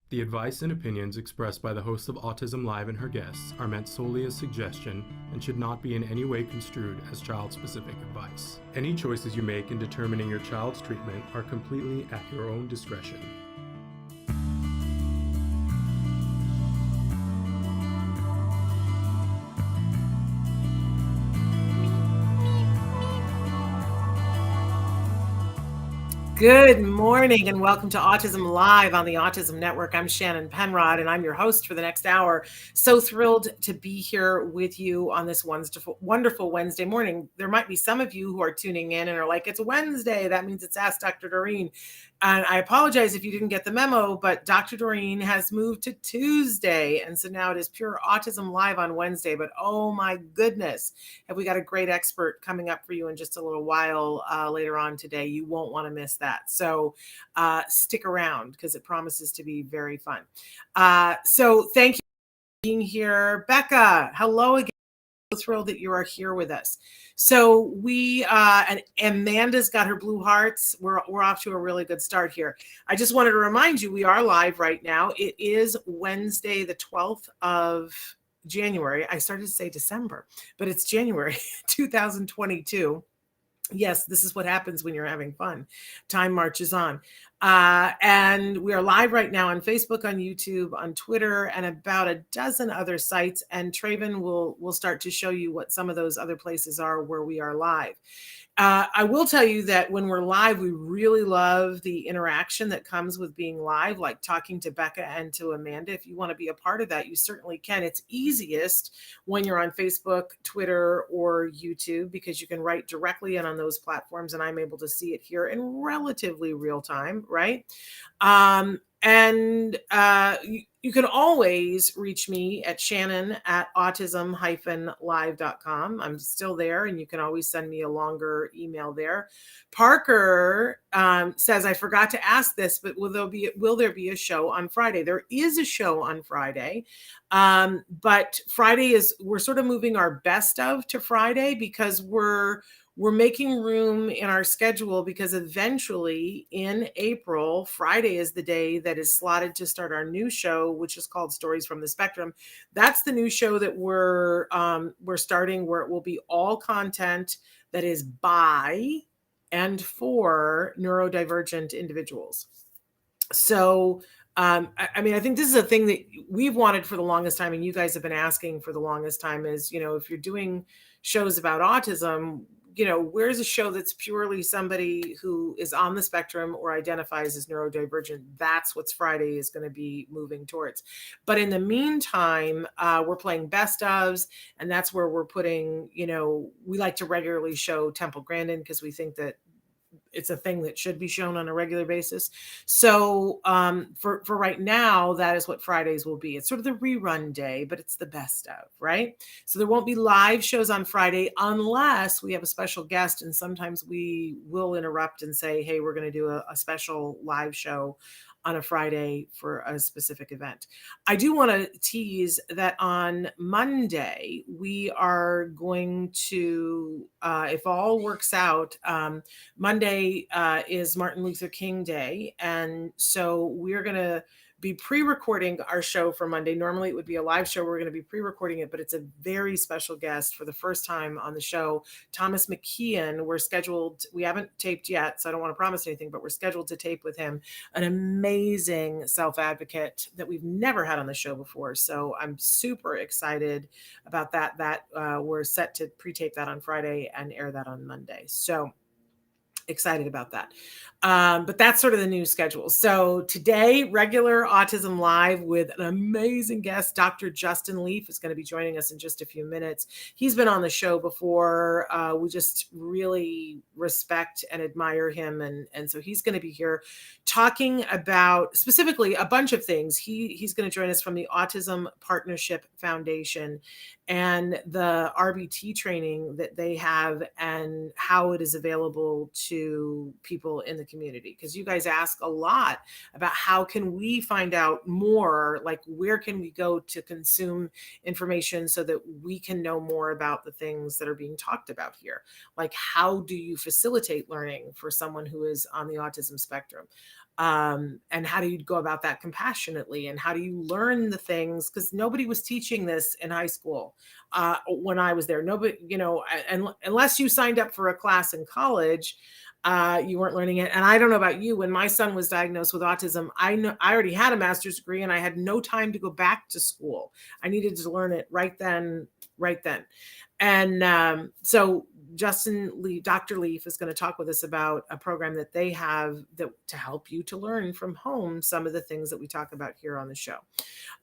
The advice and opinions expressed by the host of Autism Live and her guests are meant solely as suggestion and should not be in any way construed as child-specific advice. Any choices you make in determining your child's treatment are completely at your own discretion. Good morning and welcome to Autism Live on the Autism Network. I'm Shannon Penrod and I'm your host for the next hour. So thrilled to be here with you on this wonderful Wednesday morning. There might be some of you who are tuning in and are like, it's Wednesday. That means it's Ask Dr. Doreen. And I apologize if you didn't get the memo, but Dr. Doreen has moved to Tuesday. And so now it is pure Autism Live on Wednesday. But oh my goodness, have we got a great expert coming up for you in just a little while later on today. You won't want to miss that. So stick around because it promises to be very fun. So thank you for being here. Becca, hello again. So thrilled that you are here with us. So and Amanda's got her blue hearts. We're off to a really good start here. I just wanted to remind you, we are live right now. It is Wednesday, the 12th of January. I started to say December, but it's January 2022. Yes, this is what happens when you're having fun. Time marches on. And we are live right now on Facebook, on YouTube, on Twitter, and about a dozen other sites. And Traven will start to show you what some of those other places are where we are live. I will tell you that when we're live, we really love the interaction that comes with being live, like talking to Becca and to Amanda. If you want to be a part of that, you certainly can. It's easiest when you're on Facebook, Twitter, or YouTube, because you can write directly in on those platforms, and I'm able to see it here in relatively real time, right? And you can always reach me at shannon@autism-live.com. I'm still there, and you can always send me a longer email there. Parker says, I forgot to ask this, but will there be a show on Friday? There is a show on Friday. But we're sort of moving our best of to Friday because we're making room in our schedule because eventually in April, Friday is the day that is slotted to start our new show, which is called Stories from the Spectrum. That's the new show that we're starting, where it will be all content that is by and for neurodivergent individuals. So I think this is a thing that we've wanted for the longest time, and you guys have been asking for the longest time is, if you're doing shows about autism, where's a show that's purely somebody who is on the spectrum or identifies as neurodivergent? That's what Friday is going to be moving towards. But in the meantime, we're playing best ofs, and that's where we're putting, we like to regularly show Temple Grandin because we think that it's a thing that should be shown on a regular basis. So for right now, that is what Fridays will be. It's sort of the rerun day, but it's the best of, right? So there won't be live shows on Friday unless we have a special guest. And sometimes we will interrupt and say, hey, we're going to do a special live show on a Friday for a specific event. I do want to tease that on Monday, we are going to, if all works out, Monday is Martin Luther King Day. And so we're going to be pre-recording our show for Monday. Normally it would be a live show. We're going to be pre-recording it, but it's a very special guest for the first time on the show. Thomas McKeon, we haven't taped yet, so I don't want to promise anything, but we're scheduled to tape with him. An amazing self-advocate that we've never had on the show before. So I'm super excited about that. We're set to pre-tape that on Friday and air that on Monday. So excited about that. But that's sort of the new schedule. So today, regular Autism Live with an amazing guest. Dr. Justin Leaf is going to be joining us in just a few minutes. He's been on the show before. We just really respect and admire him. And so he's going to be here talking about specifically a bunch of things. He's going to join us from the Autism Partnership Foundation and the RBT training that they have and how it is available to people in the community. Because you guys ask a lot about how can we find out more, like where can we go to consume information so that we can know more about the things that are being talked about here. Like how do you facilitate learning for someone who is on the autism spectrum? and how do you go about that compassionately, and how do you learn the things, because nobody was teaching this in high school when I was there. Nobody, and unless you signed up for a class in college, you weren't learning it. And I don't know about you, when my son was diagnosed with autism, I already had a master's degree and I had no time to go back to school. I needed to learn it right then. And so Dr. Leaf is going to talk with us about a program that they have to help you to learn from home some of the things that we talk about here on the show.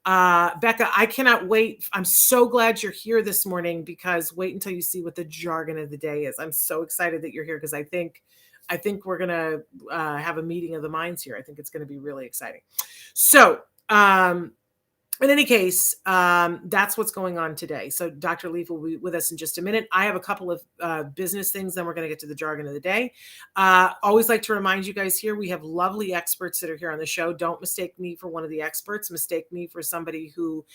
Becca, I cannot wait. I'm so glad you're here this morning, because wait until you see what the jargon of the day is. I'm so excited that you're here, because I think we're going to have a meeting of the minds here. I think it's going to be really exciting. So, in any case, that's what's going on today. So Dr. Leaf will be with us in just a minute. I have a couple of business things, then we're going to get to the jargon of the day. Always like to remind you guys here, we have lovely experts that are here on the show. Don't mistake me for one of the experts. Mistake me for somebody who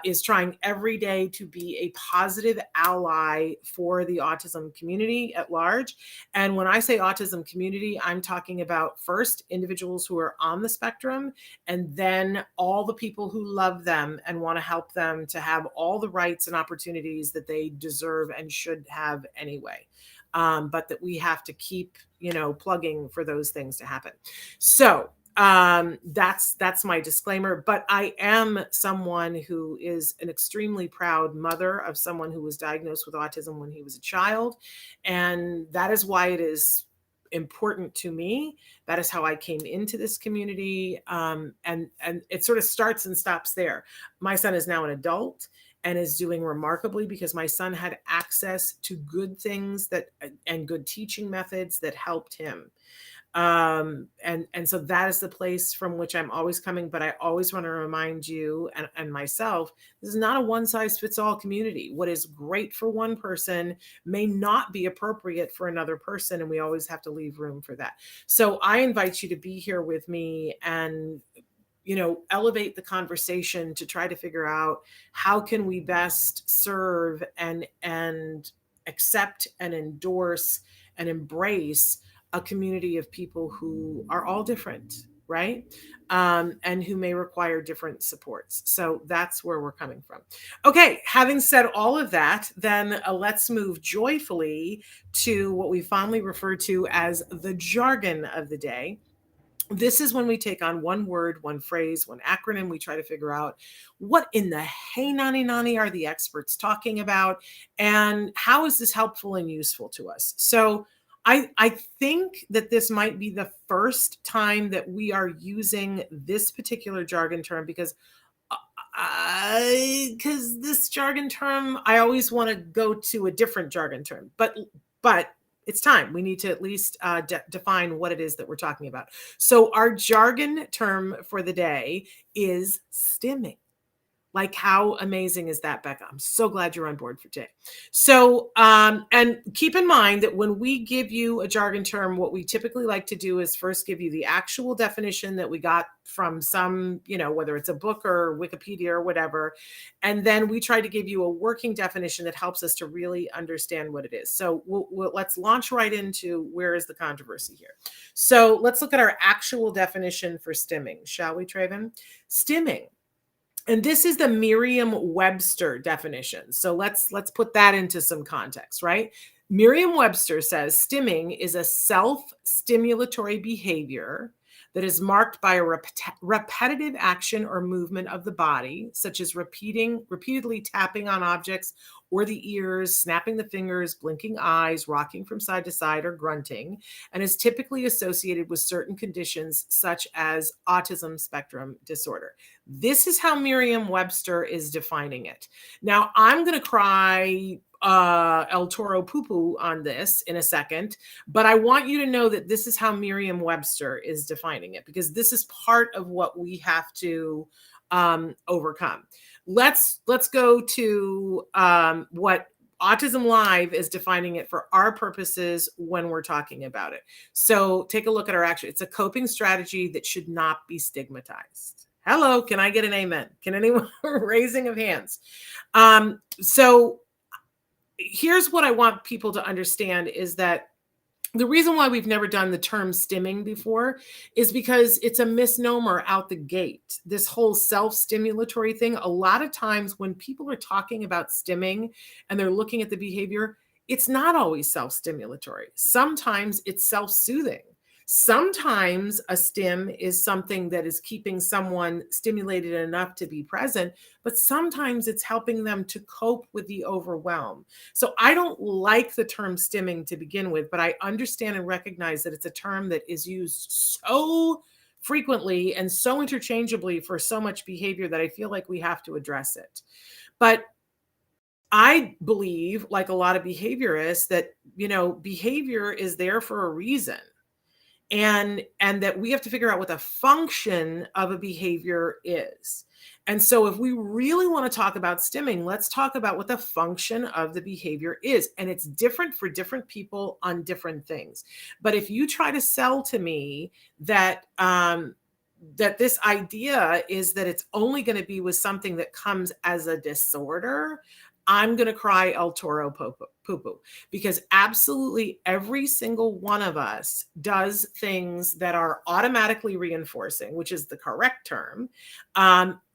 is trying every day to be a positive ally for the autism community at large. And when I say autism community, I'm talking about first individuals who are on the spectrum, and then all the people who love them and want to help them to have all the rights and opportunities that they deserve and should have anyway. But that we have to keep, plugging for those things to happen. So that's my disclaimer. But I am someone who is an extremely proud mother of someone who was diagnosed with autism when he was a child. And that is why it is important to me. That is how I came into this community. And it sort of starts and stops there. My son is now an adult and is doing remarkably, because my son had access to good things and good teaching methods that helped him. And so that is the place from which I'm always coming. But I always want to remind you and myself, this is not a one size fits all community. What is great for one person may not be appropriate for another person. And we always have to leave room for that. So I invite you to be here with me and elevate the conversation to try to figure out how can we best serve and accept and endorse and embrace a community of people who are all different, right? And who may require different supports. So that's where we're coming from. Okay, having said all of that, then let's move joyfully to what we fondly refer to as the jargon of the day. This is when we take on one word, one phrase, one acronym. We try to figure out what in the hey nani nani are the experts talking about, and how is this helpful and useful to us? So I think that this might be the first time that we are using this particular jargon term, because this jargon term, I always want to go to a different jargon term, but it's time. We need to at least define what it is that we're talking about. So our jargon term for the day is stimming. Like, how amazing is that, Becca? I'm so glad you're on board for today. So, and keep in mind that when we give you a jargon term, what we typically like to do is first give you the actual definition that we got from some, whether it's a book or Wikipedia or whatever. And then we try to give you a working definition that helps us to really understand what it is. So let's launch right into where is the controversy here. So let's look at our actual definition for stimming, shall we, Traven? Stimming. And this is the Merriam-Webster definition. So let's put that into some context, right? Merriam-Webster says stimming is a self-stimulatory behavior that is marked by a repetitive action or movement of the body, such as repeatedly tapping on objects or the ears, snapping the fingers, blinking eyes, rocking from side to side, or grunting, and is typically associated with certain conditions such as autism spectrum disorder. This is how Merriam-Webster is defining it. Now, I'm going to cry El Toro poo-poo on this in a second, but I want you to know that this is how Merriam-Webster is defining it, because this is part of what we have to overcome. Let's go to what Autism Live is defining it for our purposes when we're talking about it. So take a look at our action. It's a coping strategy that should not be stigmatized. Hello, can I get an amen? Can anyone raising of hands? So here's what I want people to understand is that The reason why we've never done the term stimming before is because it's a misnomer out the gate. This whole self-stimulatory thing, a lot of times when people are talking about stimming and they're looking at the behavior, it's not always self-stimulatory. Sometimes it's self-soothing. Sometimes a stim is something that is keeping someone stimulated enough to be present, but sometimes it's helping them to cope with the overwhelm. So I don't like the term stimming to begin with, but I understand and recognize that it's a term that is used so frequently and so interchangeably for so much behavior that I feel like we have to address it. But I believe, like a lot of behaviorists, that behavior is there for a reason, and that we have to figure out what the function of a behavior is. And so if we really want to talk about stimming, let's talk about what the function of the behavior is. And it's different for different people on different things. But if you try to sell to me that that this idea is that it's only going to be with something that comes as a disorder, I'm going to cry El Toro poo poo, because absolutely every single one of us does things that are automatically reinforcing, which is the correct term,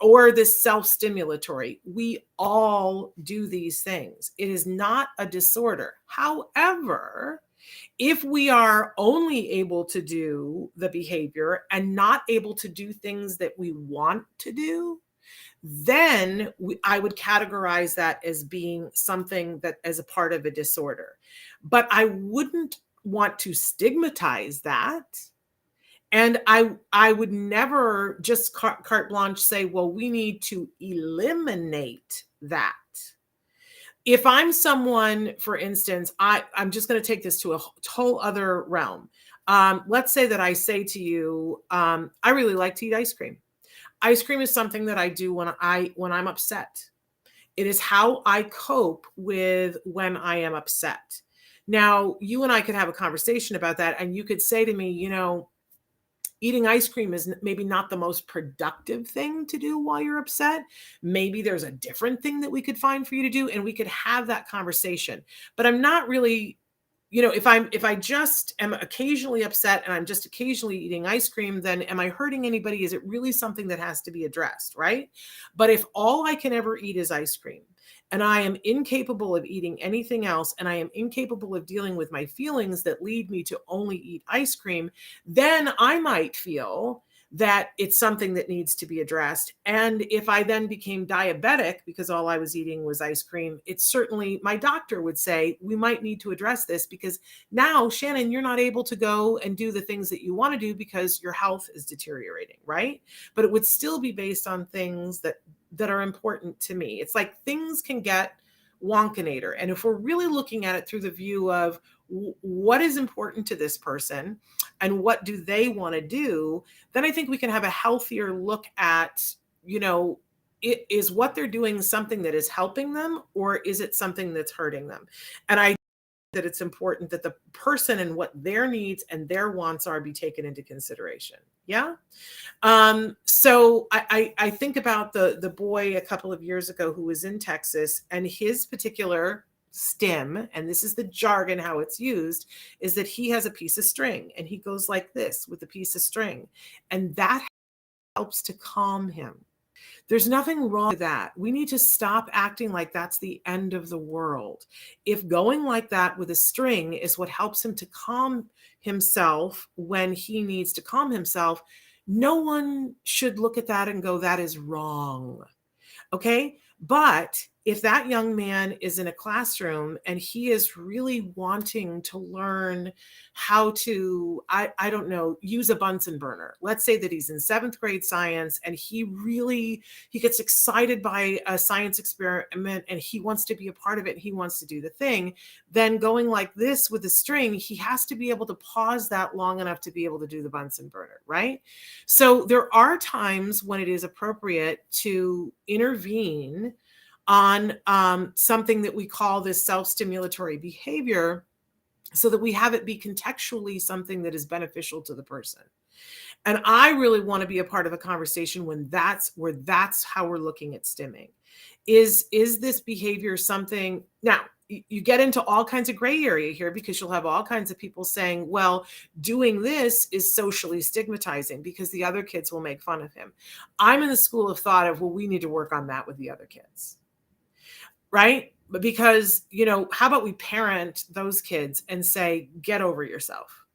or this self-stimulatory. We all do these things. It is not a disorder. However, if we are only able to do the behavior and not able to do things that we want to do, then I would categorize that as being something that as a part of a disorder. But I wouldn't want to stigmatize that. And I would never just carte blanche say, well, we need to eliminate that. If I'm someone, for instance, I'm just going to take this to a whole other realm. Let's say that I say to you, I really like to eat ice cream. Ice cream is something that I do when I'm upset. It is how I cope with when I am upset. Now, you and I could have a conversation about that, and you could say to me, eating ice cream is maybe not the most productive thing to do while you're upset. Maybe there's a different thing that we could find for you to do, and we could have that conversation. But I'm not really, if I just am occasionally upset and I'm just occasionally eating ice cream, then am I hurting anybody? Is it really something that has to be addressed, right? But if all I can ever eat is ice cream, and I am incapable of eating anything else, and I am incapable of dealing with my feelings that lead me to only eat ice cream, then I might feel that it's something that needs to be addressed. And if I then became diabetic because all I was eating was ice cream, it's certainly, my doctor would say, we might need to address this, because now, Shannon, you're not able to go and do the things that you want to do because your health is deteriorating, right? But it would still be based on things that are important to me. It's like things can get wonkinator. And if we're really looking at it through the view of what is important to this person and what do they want to do, then I think we can have a healthier look at, is what they're doing something that is helping them, or is it something that's hurting them? And I that it's important that the person and what their needs and their wants are be taken into consideration. Yeah. So I think about the boy a couple of years ago who was in Texas, and his particular stim, and this is the jargon, how it's used, is that he has a piece of string and he goes like this with a piece of string, and that helps to calm him. There's nothing wrong with that. We need to stop acting like that's the end of the world. If going like that with a string is what helps him to calm himself when he needs to calm himself, no one should look at that and go, that is wrong. Okay? But if that young man is in a classroom and he is really wanting to learn how to, I don't know, use a Bunsen burner. Let's say that he's in 7th grade science and he gets excited by a science experiment and he wants to be a part of it. And he wants to do the thing. Then going like this with a string, he has to be able to pause that long enough to be able to do the Bunsen burner, right? So there are times when it is appropriate to intervene on something that we call this self-stimulatory behavior, so that we have it be contextually something that is beneficial to the person. And I really want to be a part of a conversation when that's how we're looking at stimming. Is this behavior something now? You get into all kinds of gray area here because you'll have all kinds of people saying, well, doing this is socially stigmatizing because the other kids will make fun of him. I'm in the school of thought of, well, we need to work on that with the other kids, right? But because, how about we parent those kids and say, get over yourself?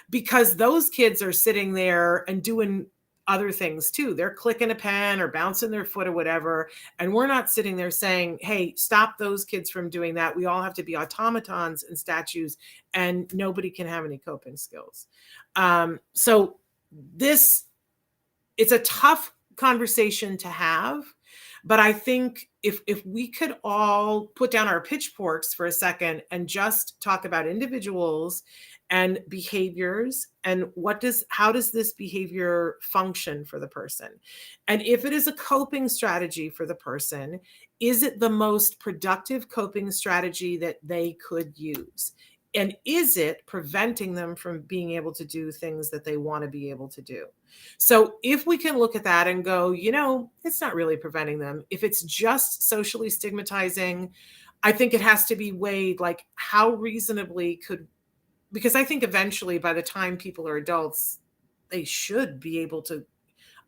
Because those kids are sitting there and doing other things too. They're clicking a pen or bouncing their foot or whatever. And we're not sitting there saying, hey, stop those kids from doing that. We all have to be automatons and statues and nobody can have any coping skills. So it's a tough conversation to have. But I think if we could all put down our pitchforks for a second and just talk about individuals and behaviors and how does this behavior function for the person? And if it is a coping strategy for the person, is it the most productive coping strategy that they could use? And is it preventing them from being able to do things that they want to be able to do? So if we can look at that and go, it's not really preventing them. If it's just socially stigmatizing, I think it has to be weighed like how reasonably because I think eventually by the time people are adults, they should be able to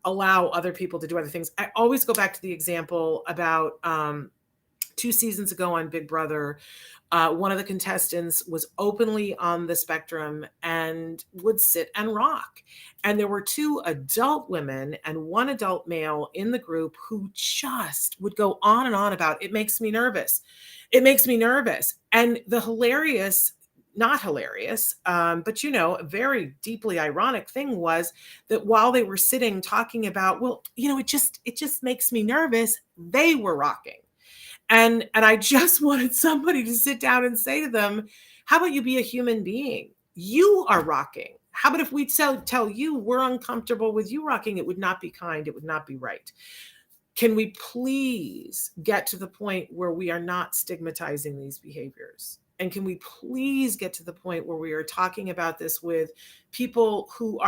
allow other people to do other things. I always go back to the example about 2 seasons ago on Big Brother. One of the contestants was openly on the spectrum and would sit and rock. And there were 2 adult women and 1 adult male in the group who just would go on and on about, it makes me nervous. It makes me nervous. And the not hilarious, but a very deeply ironic thing was that while they were sitting talking about, well, it just makes me nervous, they were rocking. And I just wanted somebody to sit down and say to them, how about you be a human being? You are rocking. How about if we tell you we're uncomfortable with you rocking? It would not be kind. It would not be right. Can we please get to the point where we are not stigmatizing these behaviors? And can we please get to the point where we are talking about this with people who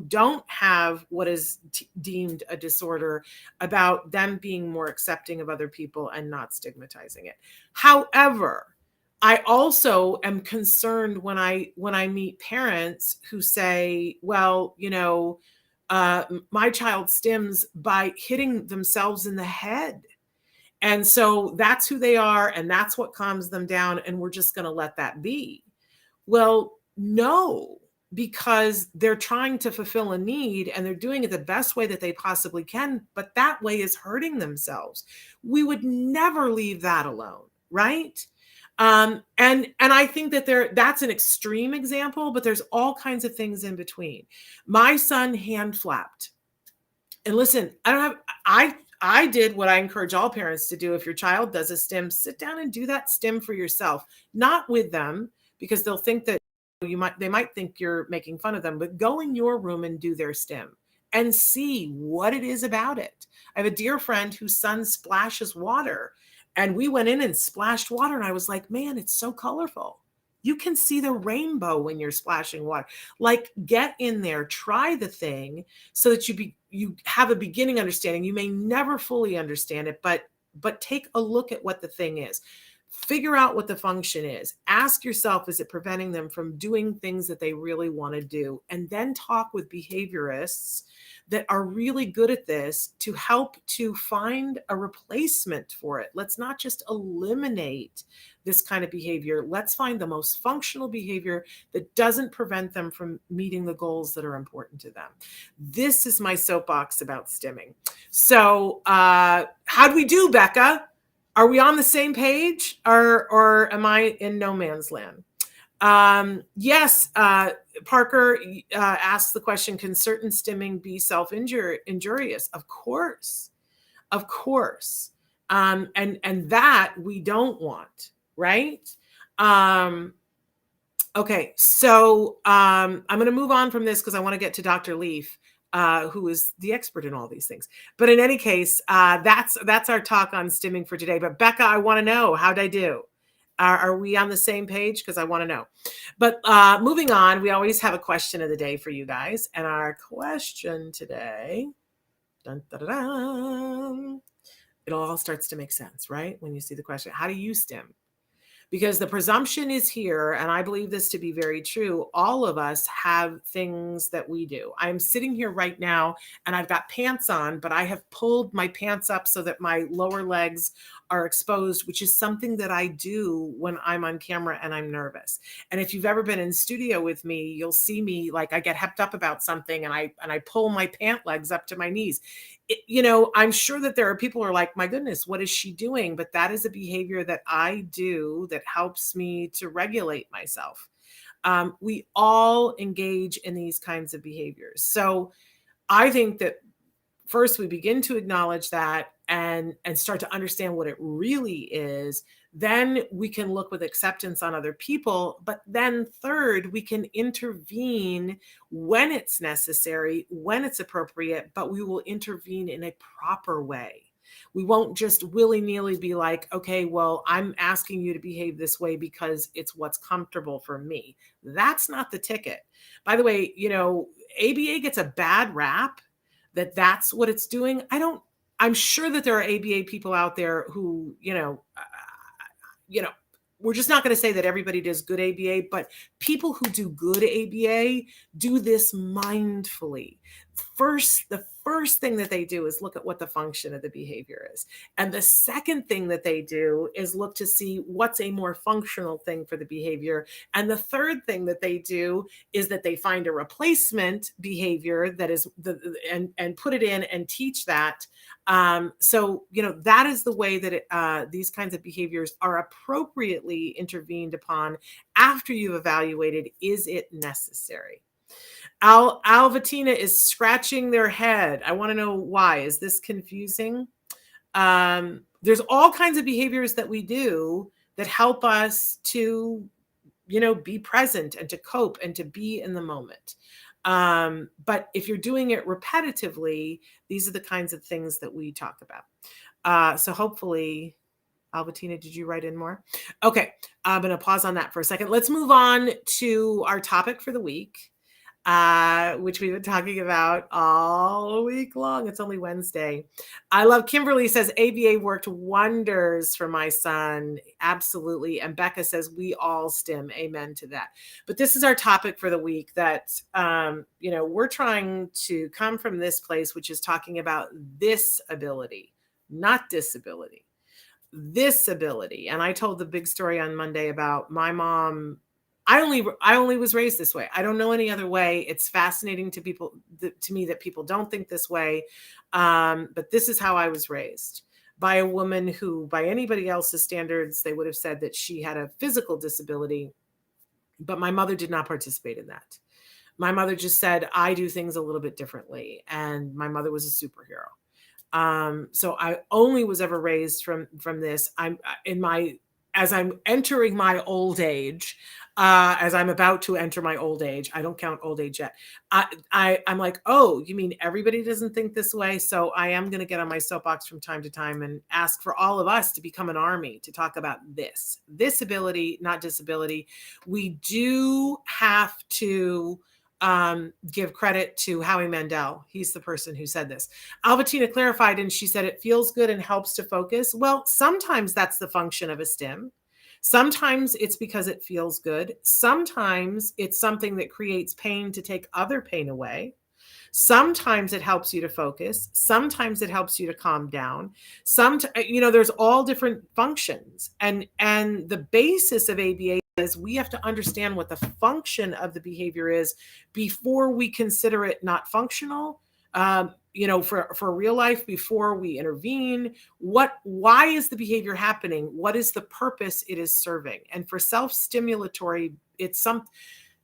don't have what is deemed a disorder, about them being more accepting of other people and not stigmatizing it? However, I also am concerned when I meet parents who say, well, my child stims by hitting themselves in the head. And so that's who they are, and that's what calms them down, and we're just going to let that be. Well, no, because they're trying to fulfill a need, and they're doing it the best way that they possibly can, but that way is hurting themselves. We would never leave that alone, right? And I think that that's an extreme example, but there's all kinds of things in between. My son hand flapped. And listen, I did what I encourage all parents to do. If your child does a stim, sit down and do that stim for yourself, not with them, because they'll think that they might think you're making fun of them, but go in your room and do their stim and see what it is about it. I have a dear friend whose son splashes water, and we went in and splashed water, and I was like, man, it's so colorful. You can see the rainbow when you're splashing water. Like, get in there, try the thing so that you have a beginning understanding. You may never fully understand it, but take a look at what the thing is. Figure out what the function is. Ask yourself, is it preventing them from doing things that they really want to do? And then talk with behaviorists that are really good at this to help to find a replacement for it. Let's not just eliminate this kind of behavior. Let's find the most functional behavior that doesn't prevent them from meeting the goals that are important to them. This is my soapbox about stimming. So how'd we do, Becca? Are we on the same page, or am I in no man's land? Yes, Parker asked the question, can certain stimming be self-injurious? Of course. And that we don't want, right? Okay, so I'm going to move on from this because I want to get to Dr. Leaf, who is the expert in all these things. But in any case, that's our talk on stimming for today. But Becca, I want to know, how'd I do? Are we on the same page? Because I want to know. But moving on, we always have a question of the day for you guys. And our question today, dun, dun, dun, dun, it all starts to make sense, right? When you see the question, how do you stim? Because the presumption is here, and I believe this to be very true. All of us have things that we do. I'm sitting here right now and I've got pants on, but I have pulled my pants up so that my lower legs are exposed, which is something that I do when I'm on camera and I'm nervous. And if you've ever been in studio with me, you'll see me like I get hepped up about something and I pull my pant legs up to my knees. I'm sure that there are people who are like, my goodness, what is she doing? But that is a behavior that I do that helps me to regulate myself. We all engage in these kinds of behaviors. So I think that first we begin to acknowledge that and start to understand what it really is. Then we can look with acceptance on other people. But then third, we can intervene when it's necessary, when it's appropriate, but we will intervene in a proper way. We won't just willy-nilly be like, okay, well, I'm asking you to behave this way because it's what's comfortable for me. That's not the ticket. By the way, ABA gets a bad rap that's what it's doing. I'm sure that there are ABA people out there who, we're just not going to say that everybody does good ABA, but people who do good ABA do this mindfully. The first thing that they do is look at what the function of the behavior is. And the second thing that they do is look to see what's a more functional thing for the behavior. And the third thing that they do is that they find a replacement behavior that is and put it in and teach that. So that is the way that these kinds of behaviors are appropriately intervened upon after you've evaluated, is it necessary? Alvatina is scratching their head. I want to know why. Is this confusing? There's all kinds of behaviors that we do that help us to, be present and to cope and to be in the moment. But if you're doing it repetitively, these are the kinds of things that we talk about. So hopefully, Albertina, did you write in more? Okay, I'm going to pause on that for a second. Let's move on to our topic for the week, which we've been talking about all week long. It's only Wednesday. I love Kimberly says ABA worked wonders for my son. Absolutely. And Becca says we all stim. Amen to that. But this is our topic for the week that, we're trying to come from this place, which is talking about this ability, not disability. This ability. And I told the big story on Monday about my mom. I only was raised this way. I don't know any other way. It's fascinating to me that people don't think this way. But this is how I was raised, by a woman who, by anybody else's standards, they would have said that she had a physical disability. But my mother did not participate in that. My mother just said, I do things a little bit differently. And my mother was a superhero. So I only was ever raised from this. As I'm entering my old age, as I'm about to enter my old age, I don't count old age yet. I'm like, oh, you mean everybody doesn't think this way? So I am going to get on my soapbox from time to time and ask for all of us to become an army to talk about this ability, not disability. We do have to give credit to Howie Mandel. He's the person who said this. Albertina clarified, and she said it feels good and helps to focus. Well, sometimes that's the function of a stim. Sometimes it's because it feels good. Sometimes it's something that creates pain to take other pain away. Sometimes it helps you to focus. Sometimes it helps you to calm down. There's all different functions. And the basis of ABA is we have to understand what the function of the behavior is before we consider it not functional. For real life, before we intervene, why is the behavior happening? What is the purpose it is serving? And for self-stimulatory,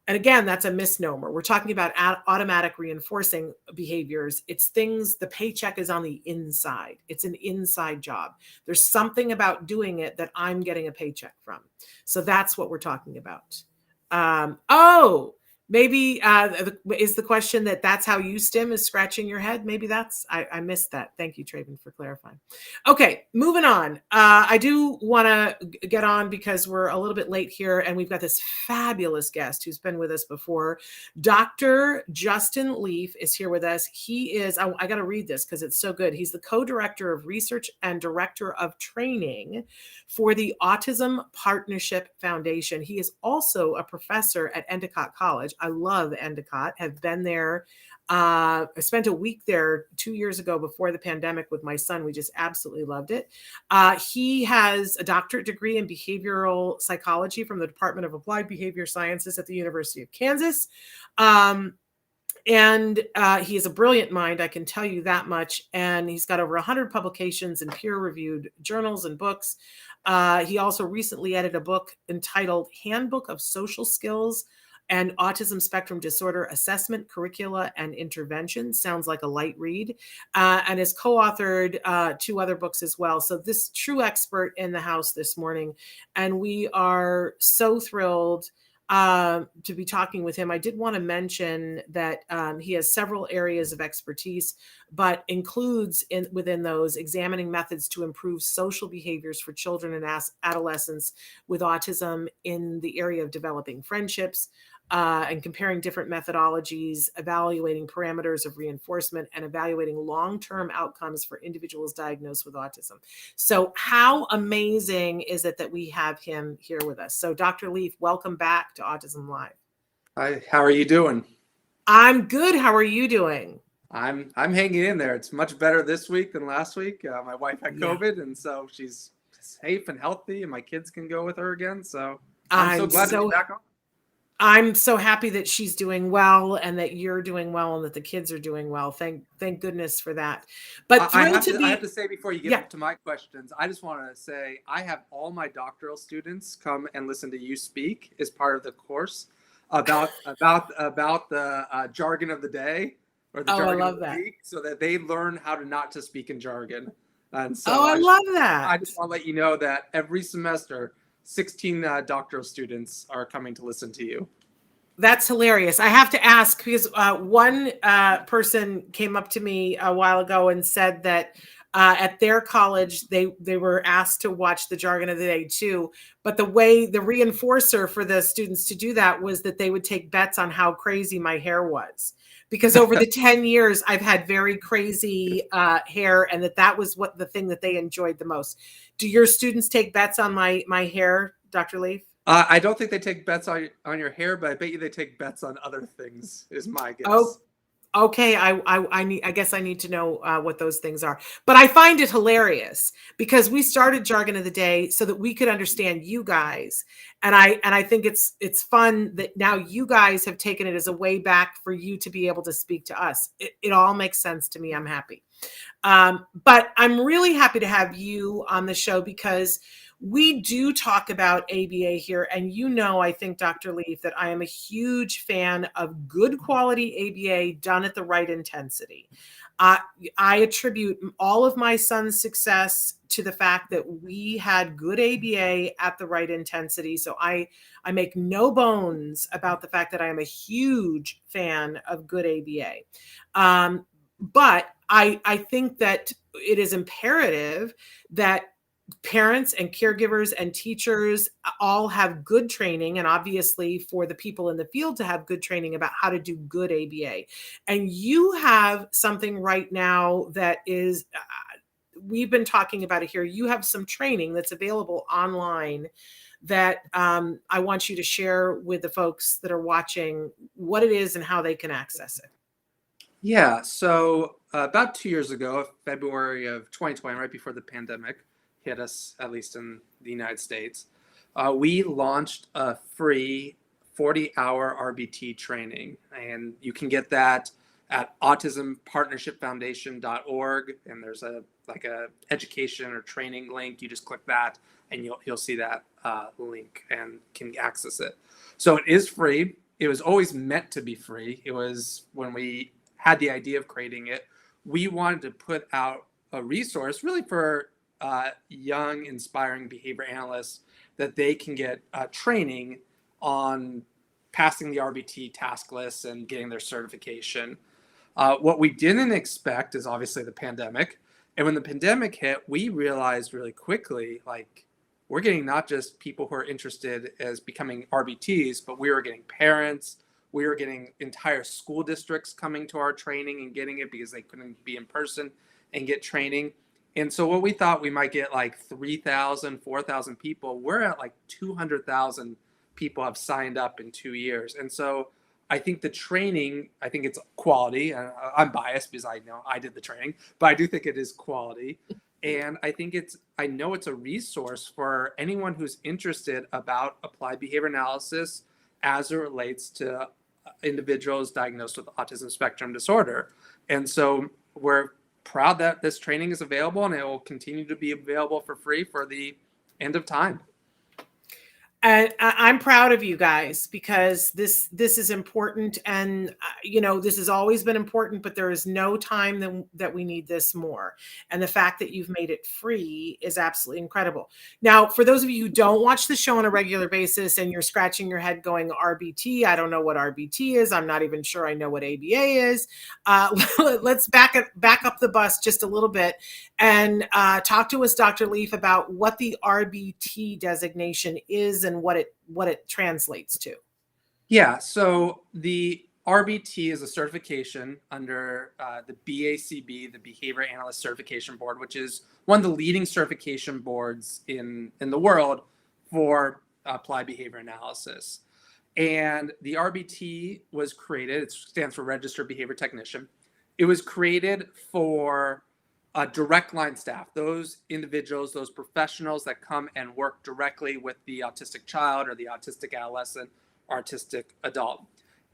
and again, that's a misnomer. We're talking about automatic reinforcing behaviors. It's things, the paycheck is on the inside. It's an inside job. There's something about doing it that I'm getting a paycheck from. So that's what we're talking about. Maybe is the question that's how you stim, is scratching your head? Maybe I missed that. Thank you, Traven, for clarifying. Okay, moving on. I do want to get on because we're a little bit late here, and we've got this fabulous guest who's been with us before. Dr. Justin Leaf is here with us. He is, I got to read this because it's so good. He's the co-director of research and director of training for the Autism Partnership Foundation. He is also a professor at Endicott College. I love Endicott, have been there. I spent a week there 2 years ago before the pandemic with my son. We just absolutely loved it. He has a doctorate degree in behavioral psychology from the Department of Applied Behavior Sciences at the University of Kansas. And he is a brilliant mind, I can tell you that much. And he's got over 100 publications in peer-reviewed journals and books. He also recently edited a book entitled Handbook of Social Skills and Autism Spectrum Disorder Assessment, Curricula, and Intervention. Sounds like a light read. And has co-authored 2 other books as well. So this true expert in the house this morning. And we are so thrilled to be talking with him. I did want to mention that he has several areas of expertise, but includes within those examining methods to improve social behaviors for children and adolescents with autism in the area of developing friendships, and comparing different methodologies, evaluating parameters of reinforcement, and evaluating long-term outcomes for individuals diagnosed with autism. So how amazing is it that we have him here with us? So Dr. Leaf, welcome back to Autism Live. Hi, how are you doing? I'm good. How are you doing? I'm hanging in there. It's much better this week than last week. My wife had COVID, and so she's safe and healthy, and my kids can go with her again. So I'm so glad to be back on. I'm so happy that she's doing well and that you're doing well and that the kids are doing well. Thank goodness for that. But I have to say before you get to my questions, I just want to say I have all my doctoral students come and listen to you speak as part of the course about the jargon of the day or the jargon of the week, so that they learn how to not to speak in jargon. And so I love that. I just want to let you know that every semester 16 doctoral students are coming to listen to you. That's hilarious. I have to ask because one person came up to me a while ago and said that at their college, they were asked to watch the jargon of the day too. But the way the reinforcer for the students to do that was that they would take bets on how crazy my hair was. Because over the 10 years, I've had very crazy hair, and that was the thing that they enjoyed the most. Do your students take bets on my hair, Dr. Leaf? I don't think they take bets on your hair, but I bet you they take bets on other things, is my guess. Oh, okay. I guess I need to know what those things are. But I find it hilarious because we started Jargon of the Day so that we could understand you guys. And I think it's fun that now you guys have taken it as a way back for you to be able to speak to us. It all makes sense to me. I'm happy. But I'm really happy to have you on the show because we do talk about ABA here. And I think, Dr. Leaf, that I am a huge fan of good quality ABA done at the right intensity. I attribute all of my son's success to the fact that we had good ABA at the right intensity. So I make no bones about the fact that I am a huge fan of good ABA. But I think that it is imperative that parents and caregivers and teachers all have good training, and obviously for the people in the field to have good training about how to do good ABA. And you have something right now that is, we've been talking about it here. You have some training that's available online that I want you to share with the folks that are watching what it is and how they can access it. Yeah, so about 2 years ago, February of 2020, right before the pandemic hit us, at least in the United States, we launched a free 40-hour RBT training. And you can get that at autismpartnershipfoundation.org. And there's a education or training link. You just click that and you'll see that link and can access it. So it is free. It was always meant to be free. It was when we had the idea of creating it, we wanted to put out a resource really for young, inspiring behavior analysts that they can get training on passing the RBT task lists and getting their certification. What we didn't expect is obviously the pandemic. And when the pandemic hit, we realized really quickly, like, we're getting not just people who are interested as becoming RBTs, but we were getting parents. We were getting entire school districts coming to our training and getting it because they couldn't be in person and get training. And so what we thought we might get like 3,000, 4,000 people, we're at like 200,000 people have signed up in 2 years. And so I think the training, I think it's quality. I'm biased because I know I did the training, but I do think it is quality. And I know it's a resource for anyone who's interested about applied behavior analysis as it relates to individuals diagnosed with autism spectrum disorder. And so we're proud that this training is available, and it will continue to be available for free for the end of time. And I'm proud of you guys because this is important, and this has always been important, but there is no time that we need this more. And the fact that you've made it free is absolutely incredible. Now, for those of you who don't watch the show on a regular basis and you're scratching your head going, RBT, I don't know what RBT is. I'm not even sure I know what ABA is. Let's back up the bus just a little bit and talk to us, Dr. Leaf, about what the RBT designation is and what it translates to. Yeah, so the RBT is a certification under the BACB, the Behavior Analyst Certification Board, which is one of the leading certification boards in the world for applied behavior analysis. And the RBT was created, it stands for Registered Behavior Technician. It was created for direct line staff, those individuals, those professionals that come and work directly with the autistic child or the autistic adolescent, autistic adult.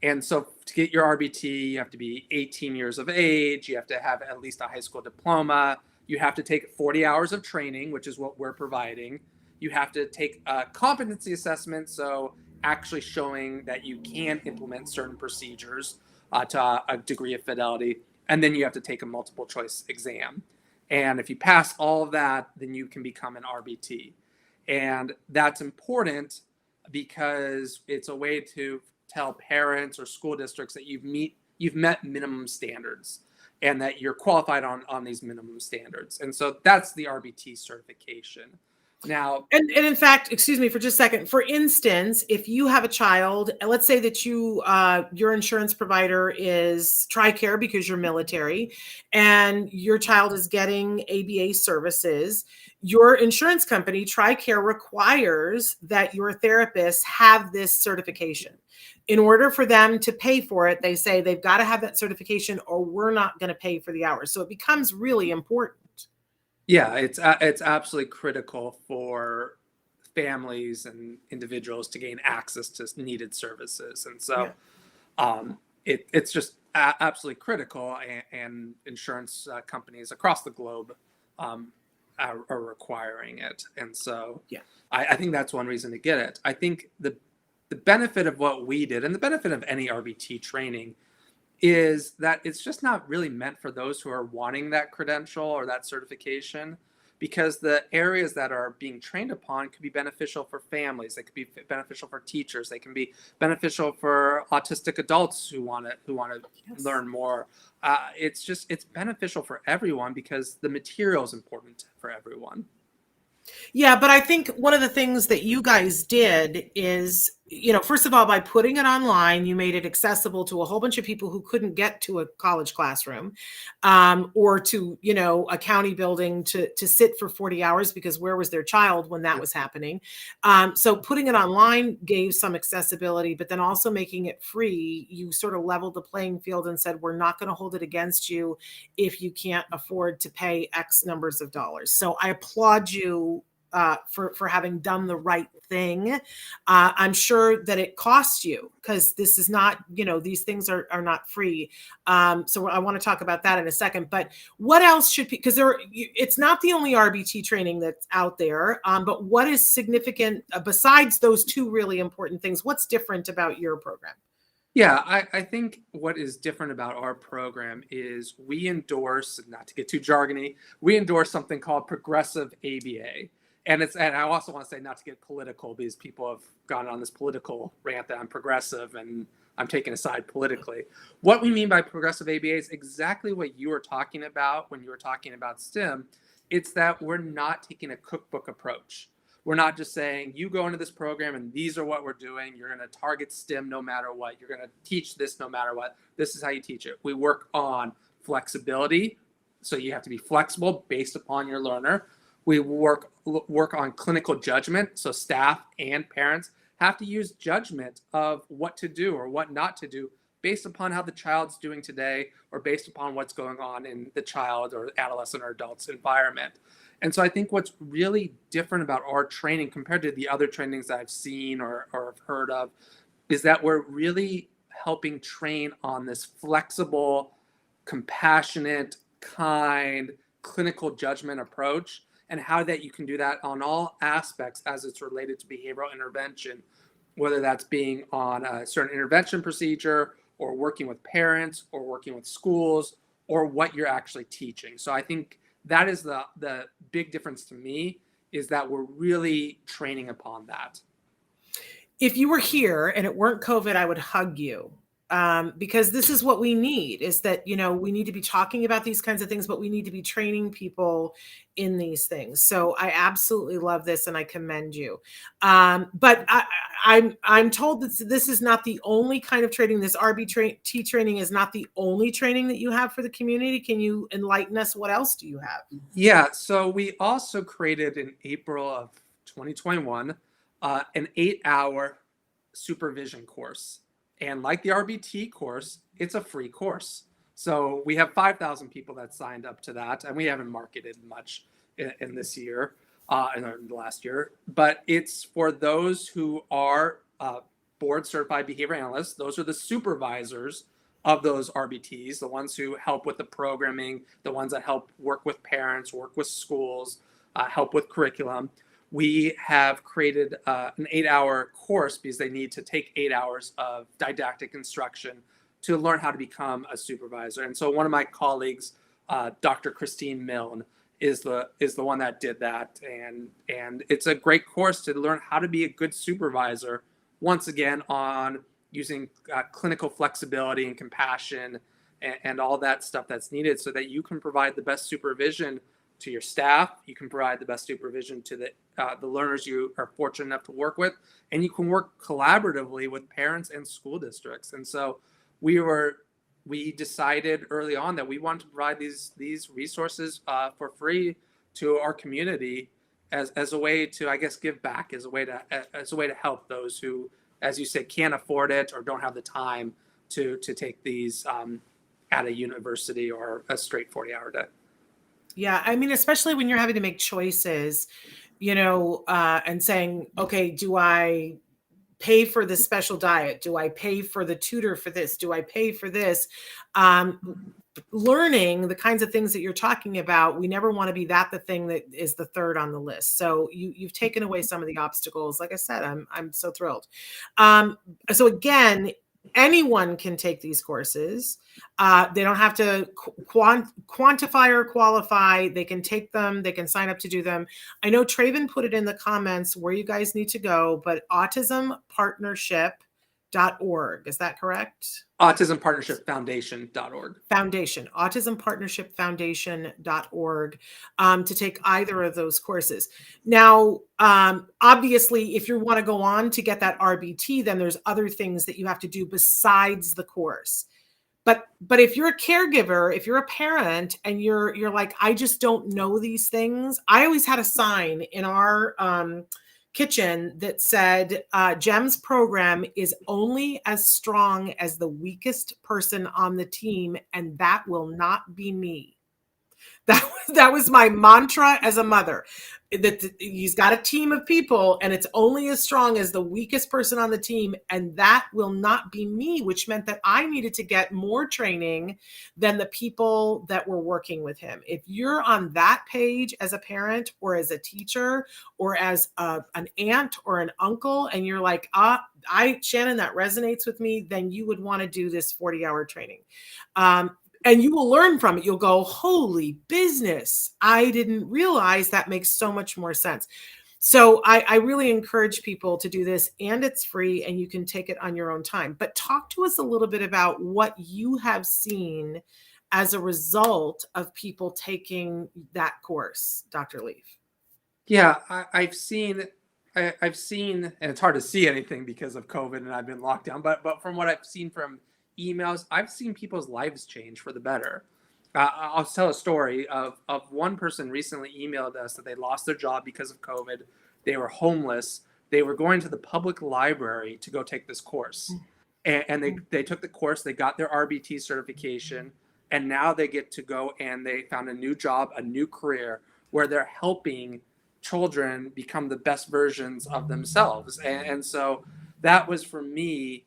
And so to get your RBT, you have to be 18 years of age, you have to have at least a high school diploma, you have to take 40 hours of training, which is what we're providing. You have to take a competency assessment, so actually showing that you can implement certain procedures to a degree of fidelity. And then you have to take a multiple choice exam. And if you pass all of that, then you can become an RBT. And that's important because it's a way to tell parents or school districts that you've met minimum standards and that you're qualified on these minimum standards. And so that's the RBT certification. Now, and in fact, excuse me for just a second. For instance, if you have a child, and let's say that your insurance provider is TRICARE because you're military, and your child is getting ABA services, your insurance company, TRICARE, requires that your therapists have this certification. In order for them to pay for it, they say they've got to have that certification or we're not going to pay for the hours. So it becomes really important. Yeah, it's absolutely critical for families and individuals to gain access to needed services. And so it's just absolutely critical, and insurance companies across the globe are requiring it. And so I think that's one reason to get it. I think the benefit of what we did, and the benefit of any RBT training, is that it's just not really meant for those who are wanting that credential or that certification, because the areas that are being trained upon could be beneficial for families, they could be beneficial for teachers, they can be beneficial for autistic adults who want to learn more. It's beneficial for everyone because the material is important for everyone. Yeah, but I think one of the things that you guys did is, first of all, by putting it online, you made it accessible to a whole bunch of people who couldn't get to a college classroom or to, a county building to sit for 40 hours because where was their child when that was happening? So putting it online gave some accessibility, but then also making it free, you sort of leveled the playing field and said, we're not going to hold it against you if you can't afford to pay X numbers of dollars. So I applaud you for having done the right thing. I'm sure that it costs you because this is not, these things are not free. So I want to talk about that in a second, but what else should be, because it's not the only RBT training that's out there, but what is significant besides those two really important things? What's different about your program? Yeah, I think what is different about our program is we endorse, not to get too jargony, we endorse something called progressive ABA. and I also want to say, not to get political, because people have gone on this political rant that I'm progressive and I'm taking a side politically. What we mean by progressive ABA is exactly what you were talking about when you were talking about STEM. It's that we're not taking a cookbook approach. We're not just saying, you go into this program and these are what we're doing. You're going to target STEM no matter what. You're going to teach this no matter what. This is how you teach it. We work on flexibility. So you have to be flexible based upon your learner. We work on clinical judgment. So staff and parents have to use judgment of what to do or what not to do based upon how the child's doing today or based upon what's going on in the child or adolescent or adult's environment. And so I think what's really different about our training compared to the other trainings that I've seen or have heard of is that we're really helping train on this flexible, compassionate, kind, clinical judgment approach, and how that you can do that on all aspects as it's related to behavioral intervention, whether that's being on a certain intervention procedure or working with parents or working with schools or what you're actually teaching. So I think that is the big difference to me, is that we're really training upon that. If you were here and it weren't COVID, I would hug you. Because this is what we need, is that, we need to be talking about these kinds of things, but we need to be training people in these things. So I absolutely love this and I commend you. But I'm told that this is not the only kind of training. This RBT training is not the only training that you have for the community. Can you enlighten us? What else do you have? Yeah, so we also created in April of 2021 an 8-hour supervision course. And like the RBT course, it's a free course. So we have 5,000 people that signed up to that, and we haven't marketed much in this year, in the last year. But it's for those who are board certified behavior analysts. Those are the supervisors of those RBTs, the ones who help with the programming, the ones that help work with parents, work with schools, help with curriculum. We have created an 8-hour course because they need to take 8 hours of didactic instruction to learn how to become a supervisor. And so one of my colleagues, Dr. Christine Milne, is the one that did that. And it's a great course to learn how to be a good supervisor, once again, on using clinical flexibility and compassion and all that stuff that's needed so that you can provide the best supervision to your staff, you can provide the best supervision to the learners you are fortunate enough to work with, and you can work collaboratively with parents and school districts. And so we decided early on that we wanted to provide these resources for free to our community as a way to, I guess, give back, as a way to help those who, as you said, can't afford it or don't have the time to take these at a university or a straight 40-hour day. Yeah, I mean, especially when you're having to make choices, and saying, okay, do I pay for this special diet? Do I pay for the tutor for this? Do I pay for this? Learning the kinds of things that you're talking about, we never want to be the thing that is the third on the list. So you've taken away some of the obstacles. Like I said, I'm so thrilled. So again, anyone can take these courses. They don't have to quantify or qualify. They can take them. They can sign up to do them. I know Traven put it in the comments where you guys need to go, but autismpartnership.org. Is that correct? Autismpartnershipfoundation.org. Foundation, autismpartnershipfoundation.org, to take either of those courses. Now, obviously, if you want to go on to get that RBT, then there's other things that you have to do besides the course. But if you're a caregiver, if you're a parent and you're like, I just don't know these things. I always had a sign in our kitchen that said, Jem's program is only as strong as the weakest person on the team, and that will not be me. That was my mantra as a mother, that he's got a team of people and it's only as strong as the weakest person on the team, and that will not be me, which meant that I needed to get more training than the people that were working with him. If you're on that page as a parent or as a teacher or as an aunt or an uncle, and you're like, Shannon, that resonates with me, then you would want to do this 40-hour training. And you will learn from it. You'll go, holy business. I didn't realize that makes so much more sense. So I really encourage people to do this, and it's free and you can take it on your own time. But talk to us a little bit about what you have seen as a result of people taking that course, Dr. Leaf. Yeah, I've seen, and it's hard to see anything because of COVID and I've been locked down. But from what I've seen from emails, I've seen people's lives change for the better. I'll tell a story of one person recently emailed us that they lost their job because of COVID. They were homeless. They were going to the public library to go take this course, and they took the course. They got their RBT certification, and now they get to go and they found a new job, a new career where they're helping children become the best versions of themselves. And so that was for me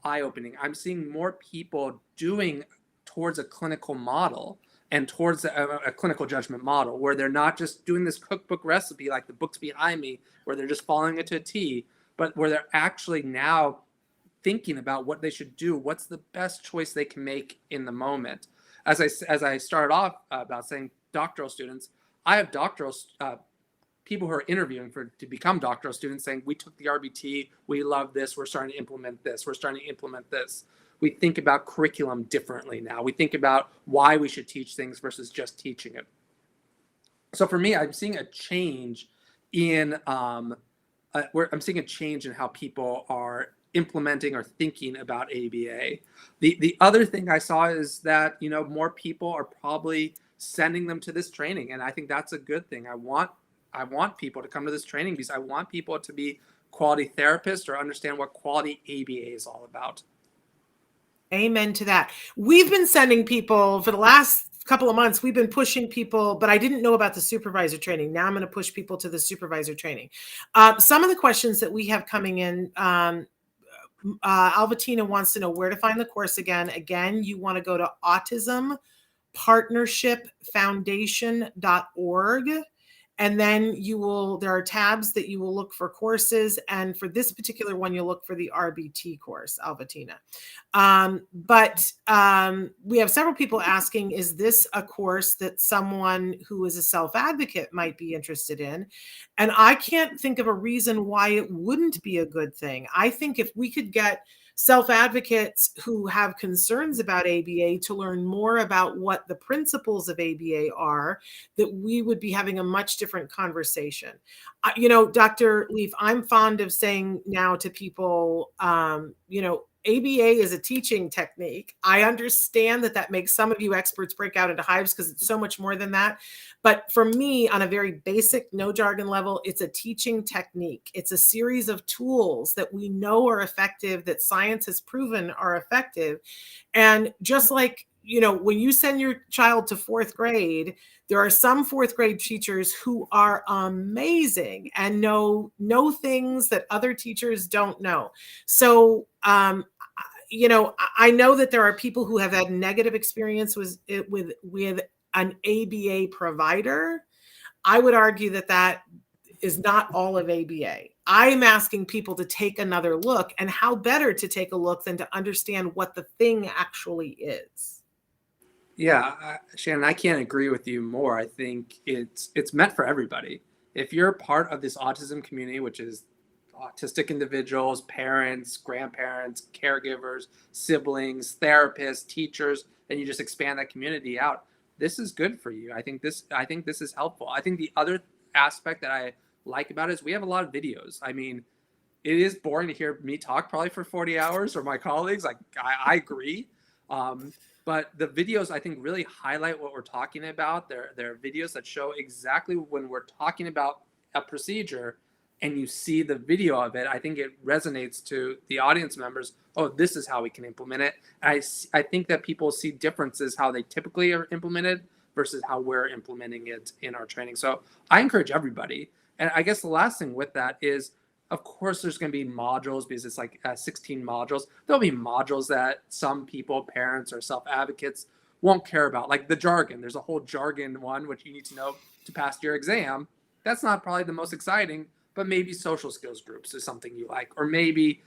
eye-opening. I'm seeing more people doing towards a clinical model and towards a clinical judgment model where they're not just doing this cookbook recipe like the books behind me where they're just following it to a T, but where they're actually now thinking about what they should do, what's the best choice they can make in the moment. As I started off about saying doctoral students, I have doctoral people who are interviewing to become doctoral students saying, we took the RBT, we love this, we're starting to implement this, we're starting to implement this. We think about curriculum differently now. We think about why we should teach things versus just teaching it. So for me, I'm seeing a change in I'm seeing a change in how people are implementing or thinking about ABA. The other thing I saw is that, you know, more people are probably sending them to this training, and I think that's a good thing. I want people to come to this training because I want people to be quality therapists or understand what quality ABA is all about. Amen to that. We've been sending people for the last couple of months. We've been pushing people, but I didn't know about the supervisor training. Now I'm going to push people to the supervisor training. Some of the questions that we have coming in, Alvatina wants to know where to find the course again. Again, you want to go to autismpartnershipfoundation.org. And then there are tabs that you will look for courses. And for this particular one, you'll look for the RBT course, Alvatina. But we have several people asking, is this a course that someone who is a self-advocate might be interested in? And I can't think of a reason why it wouldn't be a good thing. I think if we could get self-advocates who have concerns about ABA to learn more about what the principles of ABA are, that we would be having a much different conversation. You know, Dr. Leaf, I'm fond of saying now to people, you know, ABA is a teaching technique. I understand that makes some of you experts break out into hives because it's so much more than that. But for me, on a very basic, no jargon level, it's a teaching technique. It's a series of tools that we know are effective, that science has proven are effective. And just like, you know, when you send your child to fourth grade, there are some fourth grade teachers who are amazing and know things that other teachers don't know. So, you know, I know that there are people who have had negative experience with an ABA provider. I would argue that is not all of ABA. I'm asking people to take another look, and how better to take a look than to understand what the thing actually is. Yeah, Shannon, I can't agree with you more. I think it's meant for everybody. If you're part of this autism community, which is autistic individuals, parents, grandparents, caregivers, siblings, therapists, teachers, and you just expand that community out, this is good for you. I think this is helpful. I think the other aspect that I like about it is we have a lot of videos. I mean, it is boring to hear me talk probably for 40 hours or my colleagues. Like I agree. But the videos, I think, really highlight what we're talking about. They're videos that show exactly when we're talking about a procedure and you see the video of it. I think it resonates to the audience members. Oh, this is how we can implement it. And I think that people see differences how they typically are implemented versus how we're implementing it in our training. So I encourage everybody. And I guess the last thing with that is, of course, there's going to be modules because it's like 16 modules. There'll be modules that some people, parents or self-advocates, won't care about, like the jargon. There's a whole jargon one, which you need to know to pass your exam. That's not probably the most exciting, but maybe social skills groups is something you like, or maybe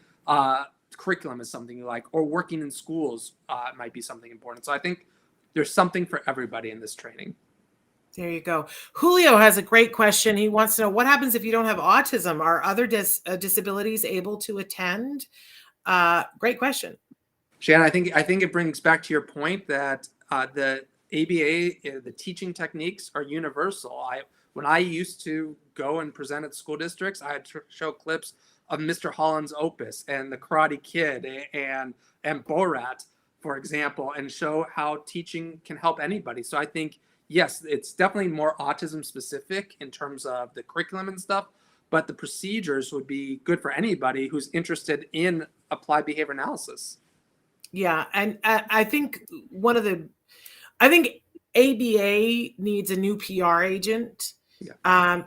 curriculum is something you like, or working in schools might be something important. So I think there's something for everybody in this training. There you go. Julio has a great question. He wants to know what happens if you don't have autism? Are other disabilities able to attend? Great question. Shannon, I think it brings back to your point that the ABA, the teaching techniques are universal. When I used to go and present at school districts, I had to show clips of Mr. Holland's Opus and The Karate Kid and Borat, for example, and show how teaching can help anybody. So I think, yes, it's definitely more autism specific in terms of the curriculum and stuff, but the procedures would be good for anybody who's interested in applied behavior analysis. Yeah, and I think I think ABA needs a new PR agent. Yeah.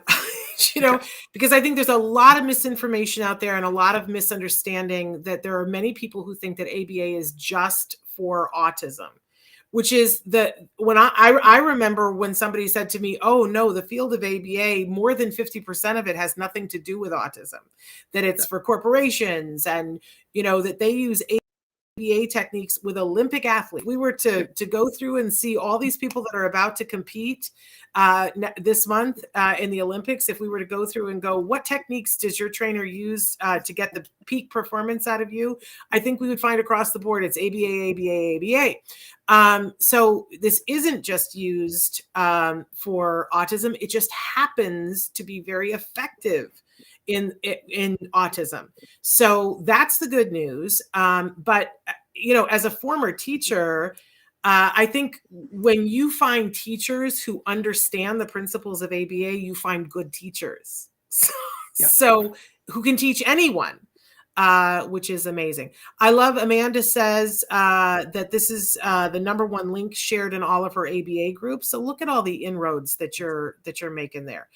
Because I think there's a lot of misinformation out there and a lot of misunderstanding that there are many people who think that ABA is just for autism, which is when I remember when somebody said to me, oh no, the field of ABA, more than 50% of it has nothing to do with autism, that it's for corporations and, that they use ABA techniques with Olympic athletes. We were to go through and see all these people that are about to compete this month in the Olympics. If we were to go through and go, what techniques does your trainer use to get the peak performance out of you? I think we would find across the board it's ABA, ABA. So this isn't just used for autism. It just happens to be very effective in autism. So that's the good news. But, as a former teacher, I think when you find teachers who understand the principles of ABA, you find good teachers. So who can teach anyone, which is amazing. I love Amanda says that this is the #1 link shared in all of her ABA groups. So look at all the inroads that you're making there.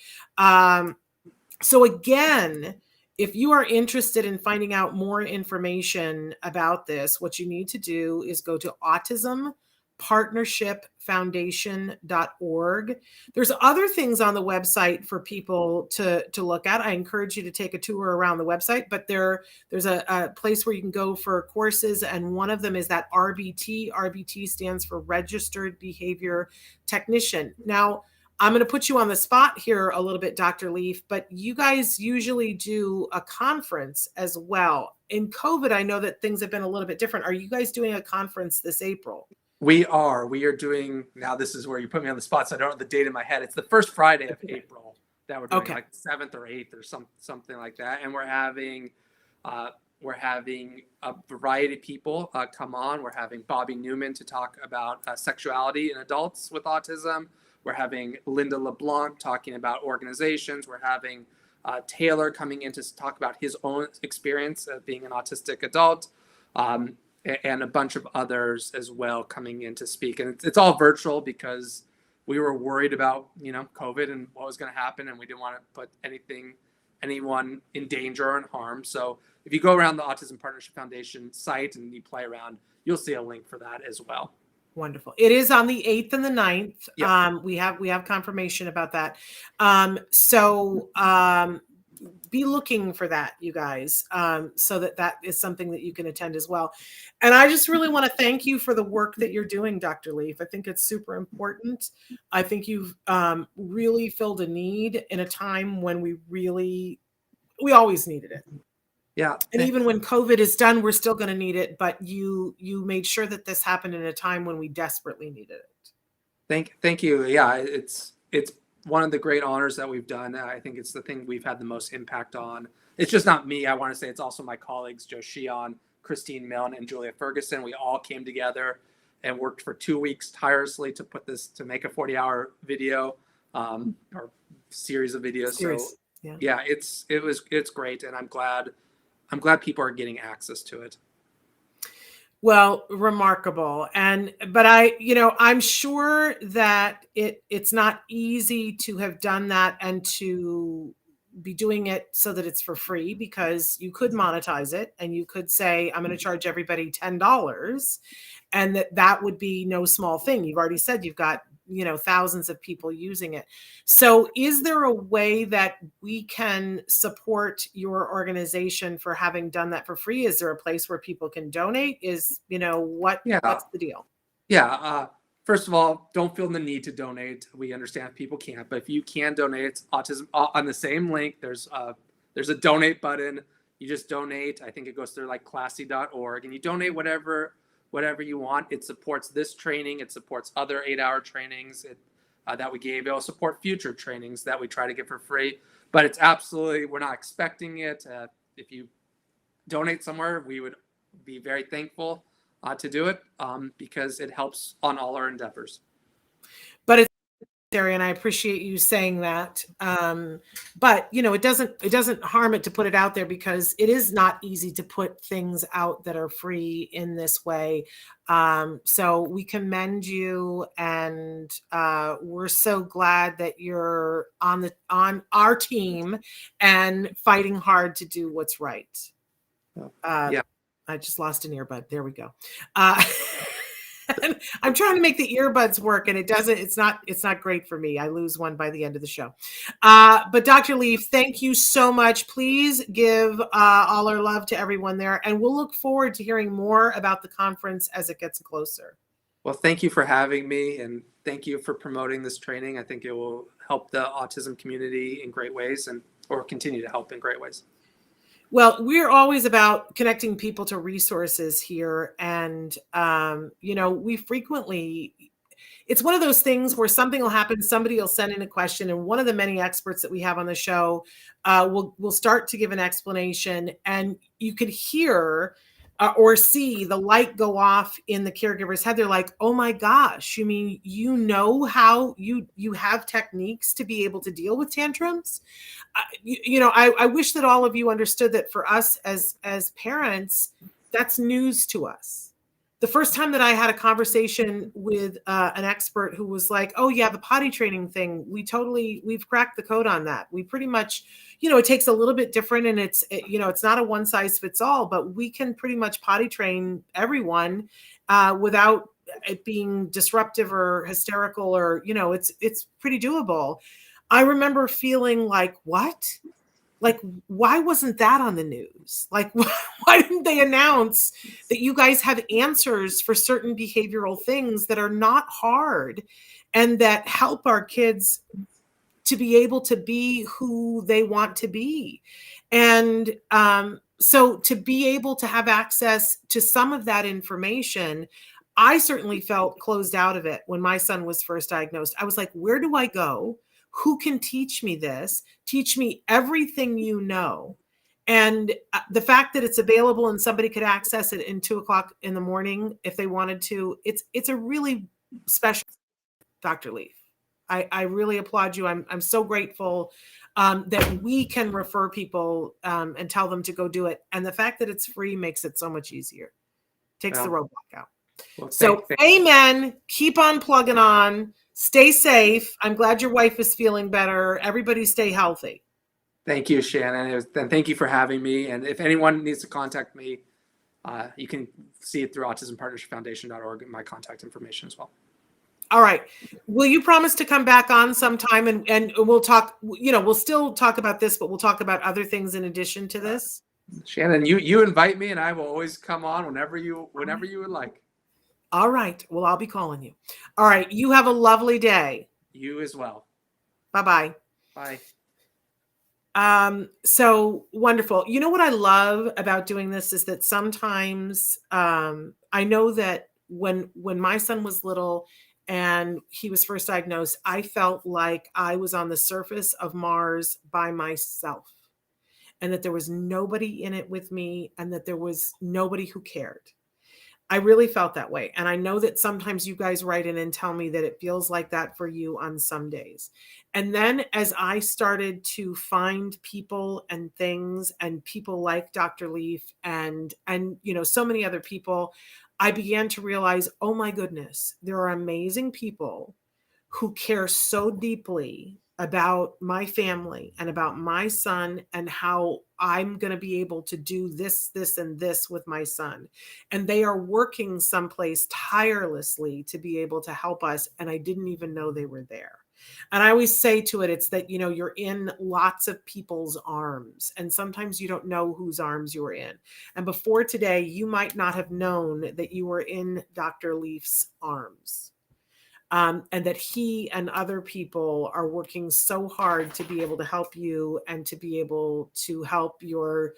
So again, if you are interested in finding out more information about this, what you need to do is go to autismpartnershipfoundation.org. There's other things on the website for people to look at. I encourage you to take a tour around the website, but there's a place where you can go for courses, and one of them is that RBT. RBT stands for Registered Behavior Technician. Now, I'm going to put you on the spot here a little bit, Dr. Leaf, but you guys usually do a conference as well. In COVID, I know that things have been a little bit different. Are you guys doing a conference this April? We are doing, now this is where you put me on the spot, so I don't know the date in my head. It's the first Friday of April that we're doing, like 7th or 8th or something like that. And we're having a variety of people come on. We're having Bobby Newman to talk about sexuality in adults with autism. We're having Linda LeBlanc talking about organizations. We're having Taylor coming in to talk about his own experience of being an autistic adult, and a bunch of others as well coming in to speak. And it's all virtual because we were worried about, COVID and what was going to happen, and we didn't want to put anyone in danger or in harm. So if you go around the Autism Partnership Foundation site and you play around, you'll see a link for that as well. Wonderful. It is on the 8th and the 9th. Yep. We have confirmation about that. So be looking for that, you guys, so that is something that you can attend as well. And I just really want to thank you for the work that you're doing, Dr. Leaf. I think it's super important. I think you've really filled a need in a time when we always needed it. Yeah. And even when COVID is done, we're still going to need it. But you made sure that this happened in a time when we desperately needed it. Thank you. Yeah, it's one of the great honors that we've done. I think it's the thing we've had the most impact on. It's just not me. I want to say it's also my colleagues, Joe Sheehan, Christine Milne, and Julia Ferguson. We all came together and worked for 2 weeks tirelessly to make a 40-hour video or series of videos. So yeah, it's great, and I'm glad people are getting access to it. Well, remarkable. But I'm sure that it's not easy to have done that and to be doing it so that it's for free, because you could monetize it and you could say, I'm going to charge everybody $10, and that would be no small thing. You've already said you've got thousands of people using it. So is there a way that we can support your organization for having done that for free? Is there a place where people can donate? What's the deal? Yeah. first of all, don't feel the need to donate. We understand people can't, but if you can donate, it's autism on the same link. There's a donate button. You just donate. I think it goes through like classy.org, and you donate whatever you want. It supports this training. It supports other 8-hour trainings that we gave. It'll support future trainings that we try to give for free. But it's absolutely, we're not expecting it. If you donate somewhere, we would be very thankful to do it because it helps on all our endeavors. But it's necessary, and I appreciate you saying that. But it doesn't harm it to put it out there, because it is not easy to put things out that are free in this way. So we commend you, and we're so glad that you're on our team and fighting hard to do what's right. Yeah. I just lost an earbud. There we go. I'm trying to make the earbuds work, and it doesn't. It's not great for me. I lose one by the end of the show. But Dr. Leaf, thank you so much. Please give all our love to everyone there, and we'll look forward to hearing more about the conference as it gets closer. Well, thank you for having me, and thank you for promoting this training. I think it will help the autism community in great ways, or continue to help in great ways. Well, we're always about connecting people to resources here. And, we frequently, it's one of those things where something will happen, somebody will send in a question, and one of the many experts that we have on the show will start to give an explanation, and you could hear or see the light go off in the caregiver's head. They're like, oh my gosh, you mean, how you have techniques to be able to deal with tantrums? I wish that all of you understood that for us as parents, that's news to us. The first time that I had a conversation with an expert who was like, oh yeah, the potty training thing, we've cracked the code on that. We pretty much, it takes a little bit different, and it's not a one size fits all, but we can pretty much potty train everyone without it being disruptive or hysterical, or, it's pretty doable. I remember feeling like, what? Like, why wasn't that on the news? Like, why didn't they announce that you guys have answers for certain behavioral things that are not hard and that help our kids to be able to be who they want to be? And so to be able to have access to some of that information, I certainly felt closed out of it when my son was first diagnosed. I was like, where do I go? Who can teach me this? Teach me everything you know. And the fact that it's available and somebody could access it in 2:00 in the morning if they wanted to, it's a really special, Dr. Leaf. I really applaud you. I'm so grateful that we can refer people and tell them to go do it. And the fact that it's free makes it so much easier. Takes the roadblock out. Well, So amen. Keep on plugging on. Stay safe. I'm glad your wife is feeling better. Everybody stay healthy. Thank you, Shannon. And thank you for having me. And if anyone needs to contact me, you can see it through autismpartnershipfoundation.org and my contact information as well. All right. Will you promise to come back on sometime and we'll talk, we'll still talk about this, but we'll talk about other things in addition to this? Shannon, you invite me, and I will always come on whenever you would like. All right. Well, I'll be calling you. All right. You have a lovely day. You as well. Bye-bye. Bye. So wonderful. You know what I love about doing this is that sometimes I know that when my son was little and he was first diagnosed, I felt like I was on the surface of Mars by myself, and that there was nobody in it with me, and that there was nobody who cared. I really felt that way. And I know that sometimes you guys write in and tell me that it feels like that for you on some days. And then as I started to find people and things and people like Dr. Leaf and so many other people, I began to realize, oh my goodness, there are amazing people who care so deeply about my family and about my son and how I'm going to be able to do this, and this with my son. And they are working someplace tirelessly to be able to help us. And I didn't even know they were there. And I always say to it, it's that, you're in lots of people's arms, and sometimes you don't know whose arms you're in. And before today, you might not have known that you were in Dr. Leaf's arms. and that he and other people are working so hard to be able to help you and to be able to help your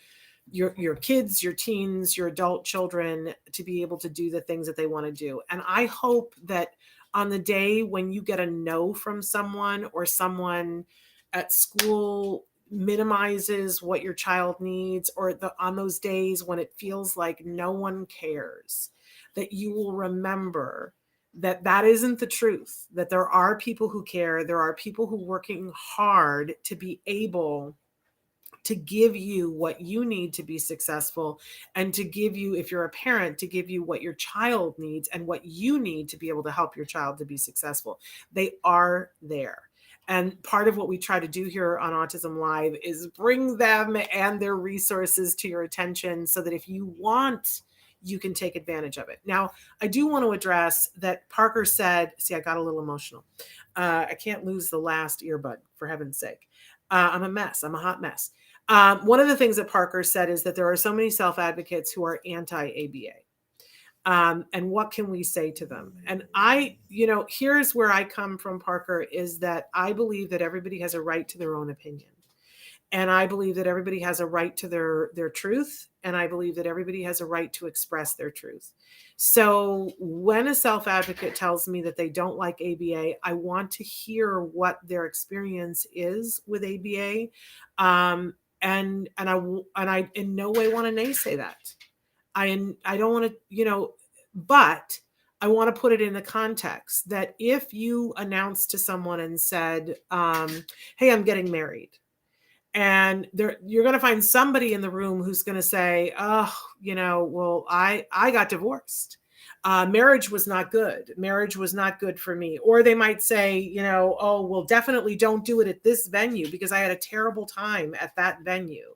kids, your teens, your adult children to be able to do the things that they want to do. And I hope that on the day when you get a no from someone, or someone at school minimizes what your child needs, or on those days when it feels like no one cares, that you will remember that that isn't the truth, that there are people who care. There are people who are working hard to be able to give you what you need to be successful, and to give you, if you're a parent, to give you what your child needs and what you need to be able to help your child to be successful. They are there. And part of what we try to do here on Autism Live is bring them and their resources to your attention, so that if you want, you can take advantage of it. Now, I do want to address that Parker said, see, I got a little emotional. I can't lose the last earbud, for heaven's sake. I'm a mess. I'm a hot mess. One of the things that Parker said is that there are so many self-advocates who are anti-ABA. And what can we say to them? And here's where I come from, Parker, is that I believe that everybody has a right to their own opinion. And I believe that everybody has a right to their truth. And I believe that everybody has a right to express their truth. So when a self-advocate tells me that they don't like ABA, I want to hear what their experience is with ABA. And I in no way want to naysay that. I don't want to, but I want to put it in the context that if you announced to someone and said, hey, I'm getting married, and you're going to find somebody in the room who's going to say, oh, well, I got divorced. Marriage was not good. Marriage was not good for me. Or they might say, oh, well, definitely don't do it at this venue because I had a terrible time at that venue.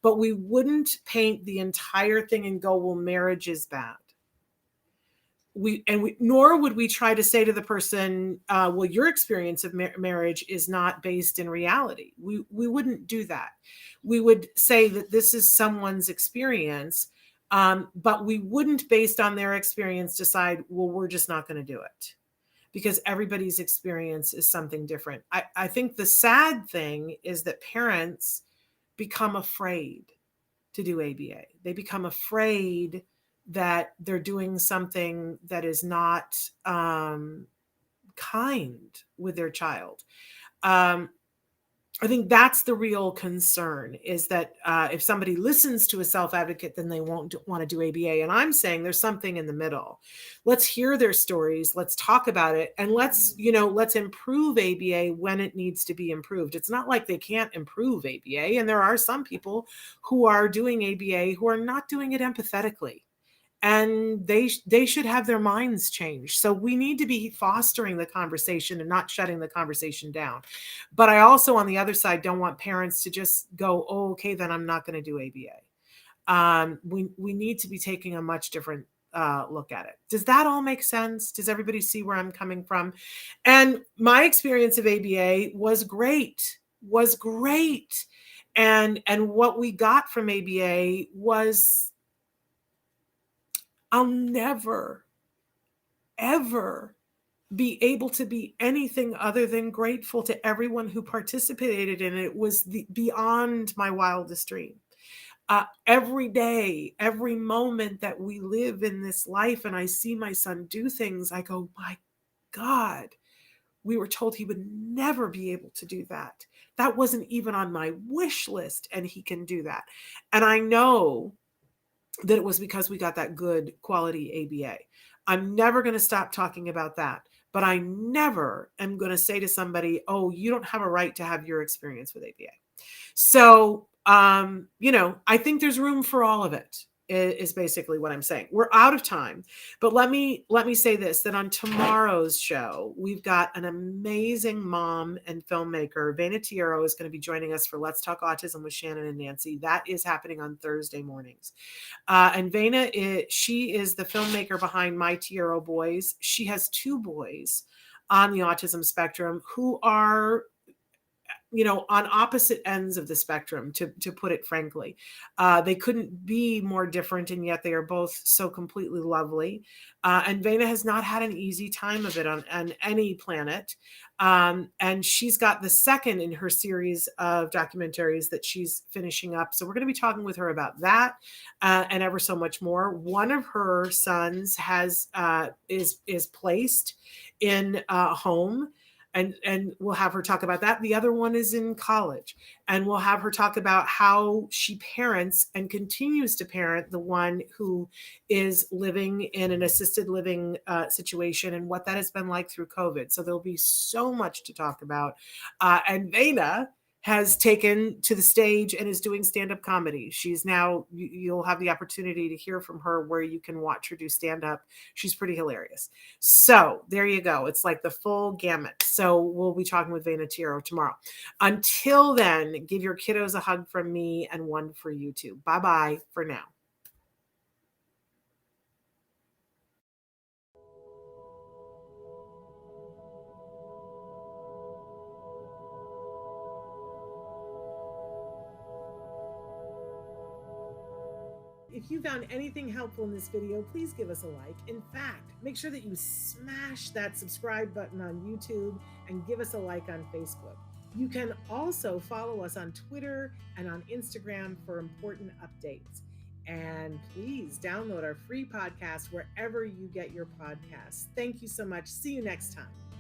But we wouldn't paint the entire thing and go, well, marriage is bad. Nor would we try to say to the person, well, your experience of marriage is not based in reality. We wouldn't do that. We would say that this is someone's experience, but we wouldn't, based on their experience, decide, well, we're just not going to do it, because everybody's experience is something different. I think the sad thing is that parents become afraid to do ABA. They become afraid that they're doing something that is not kind with their child. I think that's the real concern, is that if somebody listens to a self-advocate, then they won't want to do ABA. And I'm saying there's something in the middle. Let's hear their stories. Let's talk about it. And let's improve ABA when it needs to be improved. It's not like they can't improve ABA. And there are some people who are doing ABA who are not doing it empathetically. And they should have their minds changed. So we need to be fostering the conversation and not shutting the conversation down. But I also, on the other side, don't want parents to just go, oh, okay, then I'm not going to do ABA. We need to be taking a much different look at it. Does that all make sense? Does everybody see where I'm coming from? And my experience of ABA was great. And what we got from ABA was, I'll never, ever be able to be anything other than grateful to everyone who participated in it. It was beyond my wildest dream. Every day, every moment that we live in this life, and I see my son do things, I go, my God, we were told he would never be able to do that. That wasn't even on my wish list, and he can do that. And I know that it was because we got that good quality ABA. I'm never going to stop talking about that, but I never am going to say to somebody, oh, you don't have a right to have your experience with ABA. So, I think there's room for all of it, is basically what I'm saying. We're out of time, but let me say this, that on tomorrow's show, we've got an amazing mom and filmmaker. Vena Tiero is going to be joining us for Let's Talk Autism with Shannon and Nancy. That is happening on Thursday mornings. And Vena, she is the filmmaker behind My Tiero Boys. She has 2 boys on the autism spectrum who are on opposite ends of the spectrum, to put it frankly. They couldn't be more different, and yet they are both so completely lovely. And Vena has not had an easy time of it on any planet. And she's got the second in her series of documentaries that she's finishing up. So we're going to be talking with her about that and ever so much more. One of her sons is placed in a home. And we'll have her talk about that. The other one is in college, and we'll have her talk about how she parents and continues to parent the one who is living in an assisted living situation, and what that has been like through COVID. So there'll be so much to talk about. And Vena has taken to the stage and is doing stand-up comedy. She's now, you'll have the opportunity to hear from her where you can watch her do stand-up. She's pretty hilarious. So there you go. It's like the full gamut. So we'll be talking with Vena Tiro tomorrow. Until then, give your kiddos a hug from me and one for you too. Bye-bye for now. If you found anything helpful in this video, please give us a like. In fact, make sure that you smash that subscribe button on YouTube and give us a like on Facebook. You can also follow us on Twitter and on Instagram for important updates. And please download our free podcast wherever you get your podcasts. Thank you so much. See you next time.